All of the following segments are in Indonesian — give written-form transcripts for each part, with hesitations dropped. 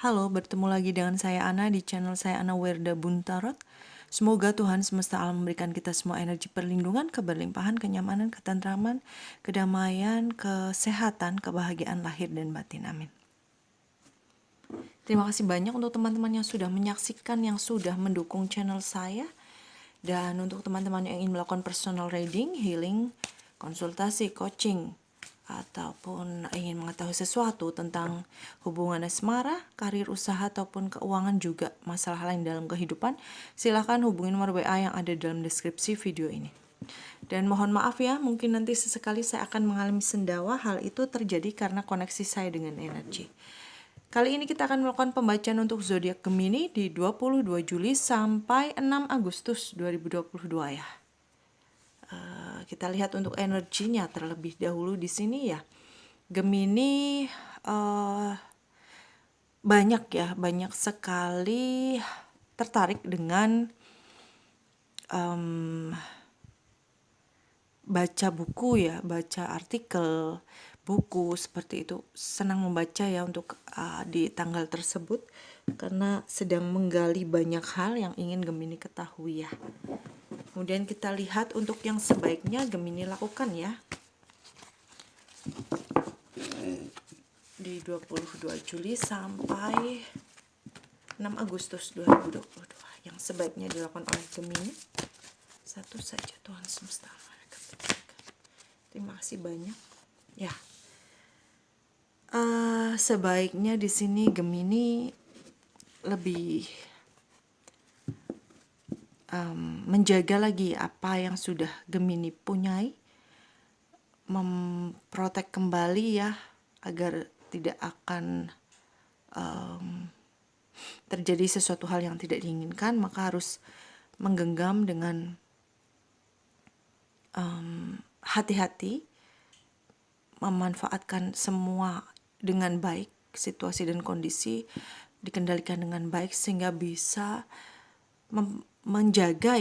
Halo, bertemu lagi dengan saya Ana di channel saya Ana Werda Buntarot. Semoga Tuhan semesta alam memberikan kita semua energi perlindungan, keberlimpahan, kenyamanan, ketentraman, kedamaian, kesehatan, kebahagiaan lahir dan batin. Amin. Terima kasih banyak untuk teman-teman yang sudah menyaksikan, yang sudah mendukung channel saya. Dan untuk teman-teman yang ingin melakukan personal reading, healing, konsultasi, coaching, ataupun ingin mengetahui sesuatu tentang hubungan asmara, karir usaha, ataupun keuangan juga masalah lain dalam kehidupan, silakan hubungi nomor WA yang ada dalam deskripsi video ini. Dan mohon maaf ya, mungkin nanti sesekali saya akan mengalami sendawa. Hal itu terjadi karena koneksi saya dengan energi. Kali ini kita akan melakukan pembacaan untuk zodiak Gemini di 22 Juli sampai 6 Agustus 2022 ya. Kita lihat untuk energinya terlebih dahulu di sini ya. Gemini banyak sekali tertarik dengan baca buku ya, baca artikel, buku seperti itu. Senang membaca ya untuk di tanggal tersebut karena sedang menggali banyak hal yang ingin Gemini ketahui ya. Kemudian kita lihat untuk yang sebaiknya Gemini lakukan ya. Di 22 Juli sampai 6 Agustus 2022 yang sebaiknya dilakukan oleh Gemini. Satu saja Tuhan semesta. Terima kasih banyak. Ya. Sebaiknya di sini Gemini lebih menjaga lagi apa yang sudah Gemini punyai, memprotek kembali ya agar tidak akan terjadi sesuatu hal yang tidak diinginkan, maka harus menggenggam dengan hati-hati, memanfaatkan semua dengan baik, situasi dan kondisi dikendalikan dengan baik sehingga bisa menjaga,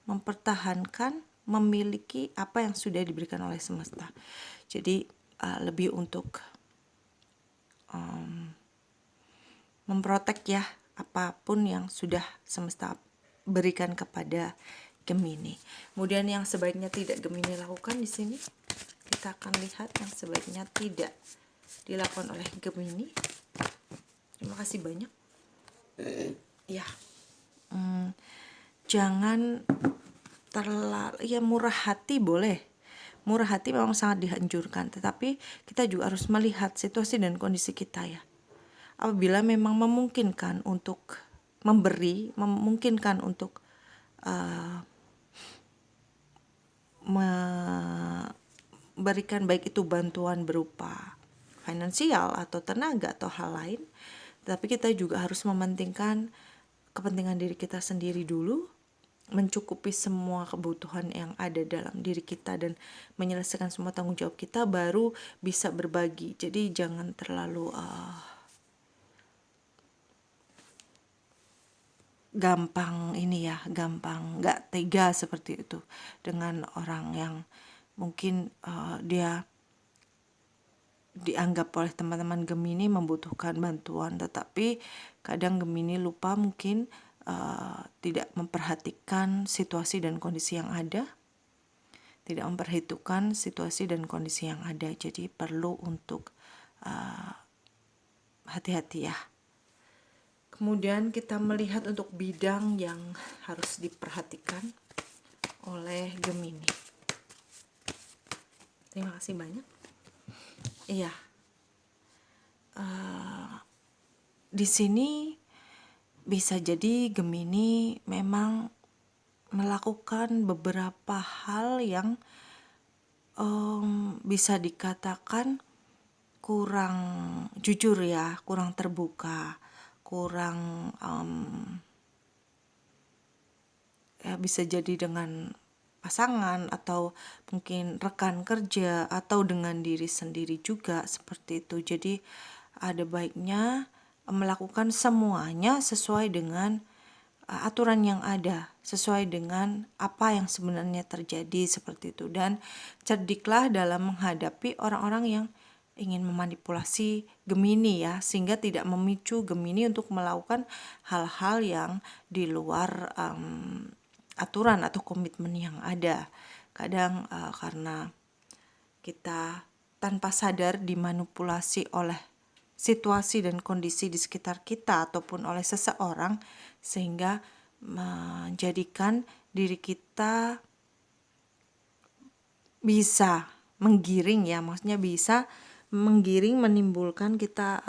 mempertahankan, memiliki apa yang sudah diberikan oleh semesta. Jadi lebih untuk memprotek ya apapun yang sudah semesta berikan kepada Gemini. Kemudian yang sebaiknya tidak Gemini lakukan di sini, kita akan lihat yang sebaiknya tidak dilakukan oleh Gemini. Terima kasih banyak. Ya, jangan terlalu ya, murah hati boleh. Murah hati memang sangat dianjurkan, tetapi kita juga harus melihat situasi dan kondisi kita ya. Apabila memang memungkinkan untuk memberi, memungkinkan untuk memberikan baik itu bantuan berupa finansial atau tenaga atau hal lain, tapi kita juga harus mementingkan kepentingan diri kita sendiri dulu, mencukupi semua kebutuhan yang ada dalam diri kita dan menyelesaikan semua tanggung jawab kita, baru bisa berbagi. Jadi jangan terlalu gampang nggak tega seperti itu dengan orang yang mungkin dia dianggap oleh teman-teman Gemini membutuhkan bantuan, tetapi kadang Gemini lupa mungkin tidak memperhatikan situasi dan kondisi yang ada, tidak memperhitungkan situasi dan kondisi yang ada. Jadi perlu untuk hati-hati ya. Kemudian kita melihat untuk bidang yang harus diperhatikan oleh Gemini. Terima kasih banyak. Iya. Di sini bisa jadi Gemini memang melakukan beberapa hal yang bisa dikatakan kurang jujur ya, kurang terbuka, kurang ya bisa jadi dengan pasangan atau mungkin rekan kerja atau dengan diri sendiri juga seperti itu. Jadi ada baiknya melakukan semuanya sesuai dengan aturan yang ada, sesuai dengan apa yang sebenarnya terjadi seperti itu. Dan cerdiklah dalam menghadapi orang-orang yang ingin memanipulasi Gemini ya, sehingga tidak memicu Gemini untuk melakukan hal-hal yang di luar aturan atau komitmen yang ada. Kadang karena kita tanpa sadar dimanipulasi oleh situasi dan kondisi di sekitar kita ataupun oleh seseorang, sehingga menjadikan diri kita bisa menggiring ya, maksudnya bisa menggiring, menimbulkan kita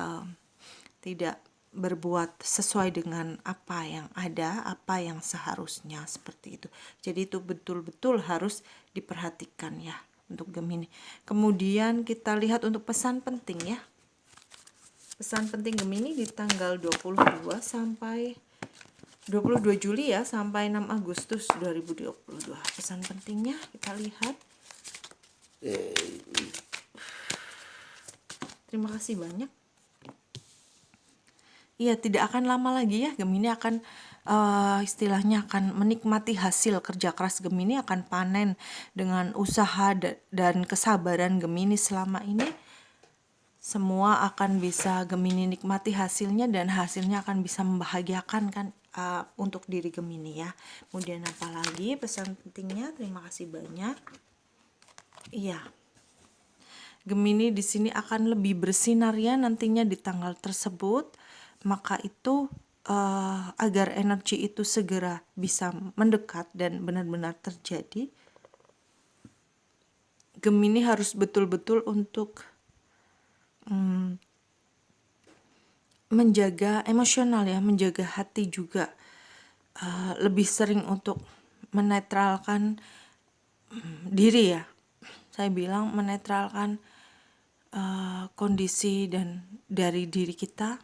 tidak berbuat sesuai dengan apa yang ada, apa yang seharusnya, seperti itu. Jadi itu betul-betul harus diperhatikan ya untuk Gemini. Kemudian kita lihat untuk pesan penting ya. Pesan penting Gemini di tanggal 22 sampai 22 Juli ya sampai 6 Agustus 2022. Pesan pentingnya kita lihat. Terima kasih banyak. Iya, tidak akan lama lagi ya Gemini akan istilahnya akan menikmati hasil kerja keras Gemini, akan panen dengan usaha dan kesabaran Gemini selama ini. Semua akan bisa Gemini nikmati hasilnya, dan hasilnya akan bisa membahagiakan kan untuk diri Gemini ya. Kemudian apalagi pesan pentingnya, terima kasih banyak. Iya. Gemini di sini akan lebih bersinar ya nantinya di tanggal tersebut. Maka itu agar energi itu segera bisa mendekat dan benar-benar terjadi, Gemini harus betul-betul untuk menjaga emosional ya, menjaga hati juga, lebih sering untuk menetralkan diri ya. Saya bilang menetralkan kondisi dan dari diri kita,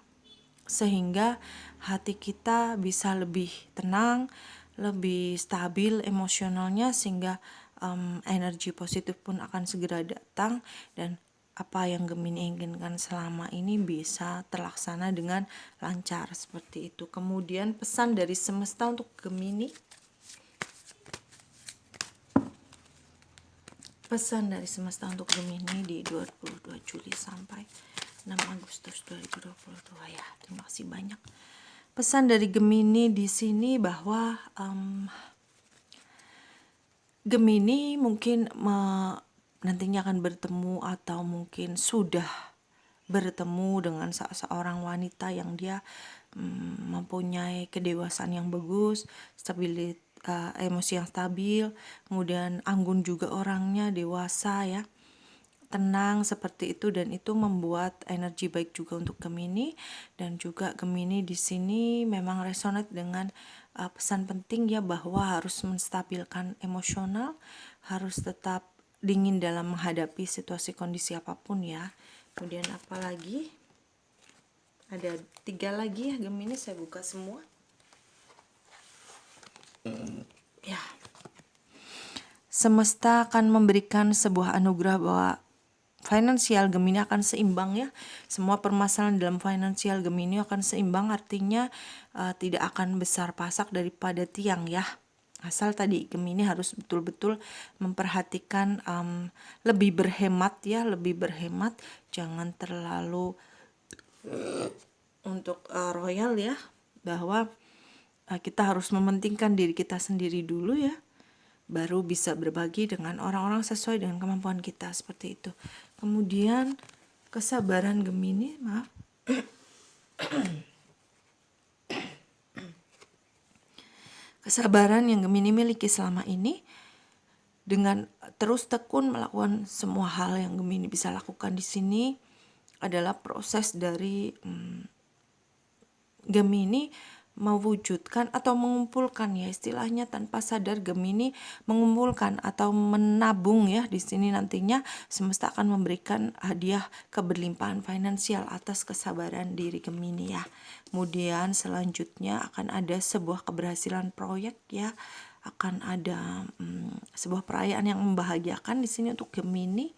sehingga hati kita bisa lebih tenang, lebih stabil emosionalnya, sehingga energi positif pun akan segera datang, dan apa yang Gemini inginkan selama ini bisa terlaksana dengan lancar, seperti itu. Kemudian pesan dari semesta untuk Gemini. Pesan dari semesta untuk Gemini di 22 Juli sampai 6 Agustus 2022 ya. Terima kasih banyak. Pesan dari Gemini di sini bahwa Gemini mungkin nantinya akan bertemu atau mungkin sudah bertemu dengan seorang wanita yang dia mempunyai kedewasaan yang bagus, stabilitas emosi yang stabil, kemudian anggun juga orangnya, dewasa ya, tenang seperti itu, dan itu membuat energi baik juga untuk Gemini. Dan juga Gemini di sini memang resonate dengan pesan penting ya, bahwa harus menstabilkan emosional, harus tetap dingin dalam menghadapi situasi kondisi apapun ya. Kemudian apa lagi? Ada 3 lagi ya Gemini, saya buka semua. Ya. Semesta akan memberikan sebuah anugerah bahwa finansial Gemini akan seimbang ya. Semua permasalahan dalam finansial Gemini akan seimbang, artinya tidak akan besar pasak daripada tiang ya. Asal tadi Gemini harus betul-betul memperhatikan lebih berhemat ya, lebih berhemat, jangan terlalu untuk royal ya, bahwa kita harus mementingkan diri kita sendiri dulu ya, baru bisa berbagi dengan orang-orang sesuai dengan kemampuan kita, seperti itu. Kemudian kesabaran Gemini, maaf. Kesabaran yang Gemini miliki selama ini, dengan terus tekun melakukan semua hal yang Gemini bisa lakukan di sini, adalah proses dari Gemini mewujudkan atau mengumpulkan ya, istilahnya tanpa sadar Gemini mengumpulkan atau menabung ya. Di sini nantinya semesta akan memberikan hadiah keberlimpahan finansial atas kesabaran diri Gemini ya. Kemudian selanjutnya akan ada sebuah keberhasilan proyek ya, akan ada sebuah perayaan yang membahagiakan di sini untuk Gemini.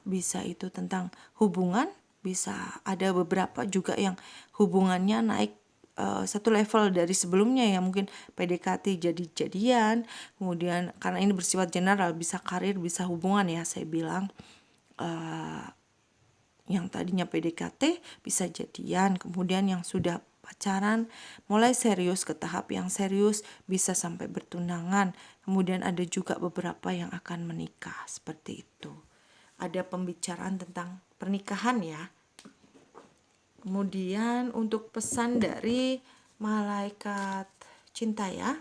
Bisa itu tentang hubungan, bisa ada beberapa juga yang hubungannya naik satu level dari sebelumnya ya, mungkin PDKT jadi jadian. Kemudian karena ini bersifat general, bisa karir, bisa hubungan ya, saya bilang yang tadinya PDKT bisa jadian, kemudian yang sudah pacaran mulai serius ke tahap yang serius bisa sampai bertunangan, kemudian ada juga beberapa yang akan menikah seperti itu. Ada pembicaraan tentang pernikahan ya. Kemudian untuk pesan dari malaikat cinta ya,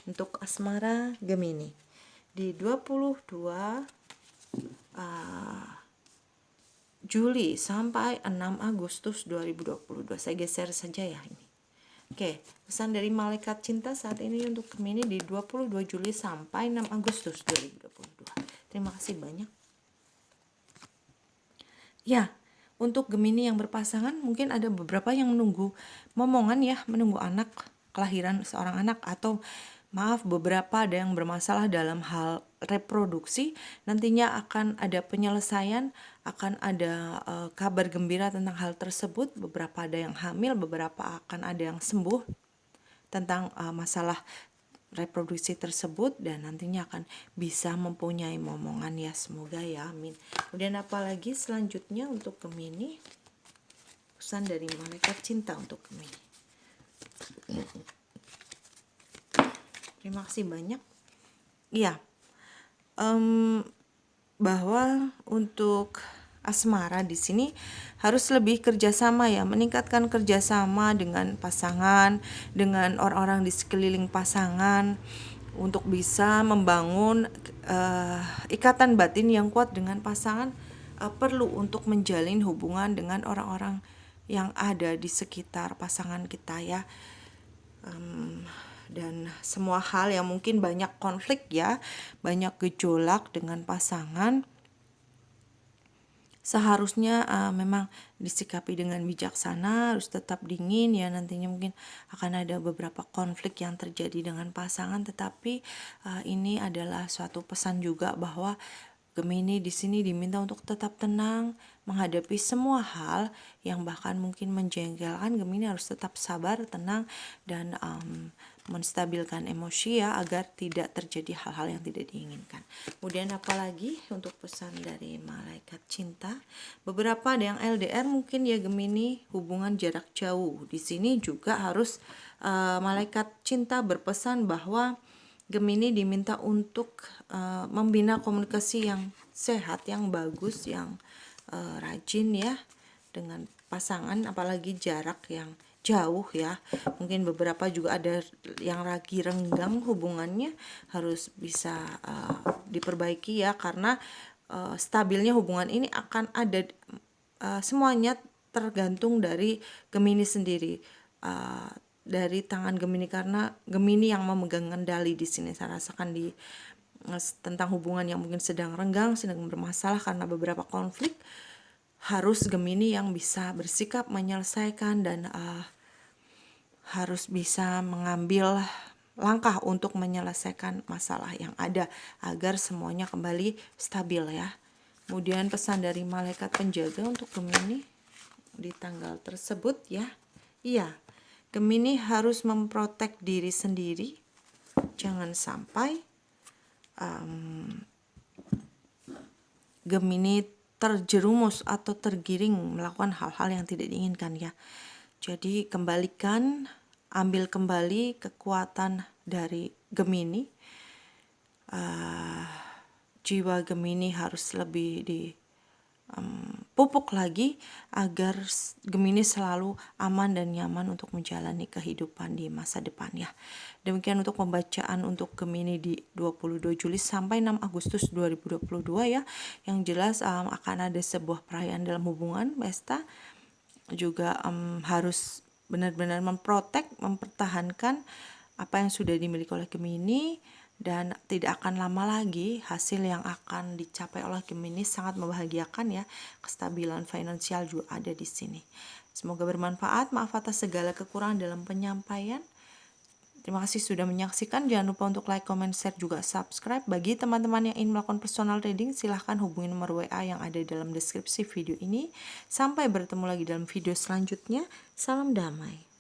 untuk asmara Gemini di 22 Juli sampai 6 Agustus 2022. Saya geser saja ya ini. Oke, pesan dari malaikat cinta saat ini untuk Gemini di 22 Juli sampai 6 Agustus 2022. Terima kasih banyak. Ya, untuk Gemini yang berpasangan mungkin ada beberapa yang menunggu momongan ya, menunggu anak, kelahiran seorang anak, atau maaf, beberapa ada yang bermasalah dalam hal reproduksi. Nantinya akan ada penyelesaian, akan ada kabar gembira tentang hal tersebut. Beberapa ada yang hamil, beberapa akan ada yang sembuh tentang masalah reproduksi tersebut, dan nantinya akan bisa mempunyai momongan ya, semoga ya, amin. Kemudian apalagi selanjutnya untuk Gemini, pesan dari malaikat cinta untuk Gemini. Terima kasih banyak. Iya, bahwa untuk asmara di sini harus lebih kerjasama ya, meningkatkan kerjasama dengan pasangan, dengan orang-orang di sekeliling pasangan untuk bisa membangun ikatan batin yang kuat dengan pasangan. Perlu untuk menjalin hubungan dengan orang-orang yang ada di sekitar pasangan kita ya. Dan semua hal yang mungkin banyak konflik ya, banyak gejolak dengan pasangan, seharusnya memang disikapi dengan bijaksana, harus tetap dingin ya. Nantinya mungkin akan ada beberapa konflik yang terjadi dengan pasangan, tetapi ini adalah suatu pesan juga bahwa Gemini di sini diminta untuk tetap tenang menghadapi semua hal yang bahkan mungkin menjengkelkan. Gemini harus tetap sabar, tenang, dan menstabilkan emosi ya, agar tidak terjadi hal-hal yang tidak diinginkan. Kemudian apalagi untuk pesan dari malaikat cinta, beberapa ada yang LDR mungkin ya Gemini, hubungan jarak jauh. Di sini juga harus malaikat cinta berpesan bahwa Gemini diminta untuk membina komunikasi yang sehat, yang bagus, yang rajin ya dengan pasangan, apalagi jarak yang jauh ya. Mungkin beberapa juga ada yang lagi renggang hubungannya, harus bisa diperbaiki ya, karena stabilnya hubungan ini akan ada semuanya tergantung dari Gemini sendiri. Dari tangan Gemini, karena Gemini yang memegang kendali di sini. Saya rasakan di tentang hubungan yang mungkin sedang renggang, sedang bermasalah karena beberapa konflik, harus Gemini yang bisa bersikap menyelesaikan dan harus bisa mengambil langkah untuk menyelesaikan masalah yang ada agar semuanya kembali stabil ya. Kemudian pesan dari malaikat penjaga untuk Gemini di tanggal tersebut ya. Iya, Gemini harus memprotek diri sendiri, jangan sampai Gemini terjerumus atau tergiring melakukan hal-hal yang tidak diinginkan ya. Jadi ambil kembali kekuatan dari Gemini. Jiwa Gemini harus lebih pupuk lagi agar Gemini selalu aman dan nyaman untuk menjalani kehidupan di masa depan ya. Demikian untuk pembacaan untuk Gemini di 22 Juli sampai 6 Agustus 2022 ya. Yang jelas akan ada sebuah perayaan dalam hubungan, pesta. Juga harus benar-benar mempertahankan apa yang sudah dimiliki oleh Gemini, dan tidak akan lama lagi hasil yang akan dicapai oleh Gemini sangat membahagiakan ya. Kestabilan finansial juga ada di sini. Semoga bermanfaat. Maaf atas segala kekurangan dalam penyampaian. Terima kasih sudah menyaksikan. Jangan lupa untuk like, comment, share, juga subscribe. Bagi teman-teman yang ingin melakukan personal reading, silahkan hubungi nomor WA yang ada dalam deskripsi video ini. Sampai bertemu lagi dalam video selanjutnya. Salam damai.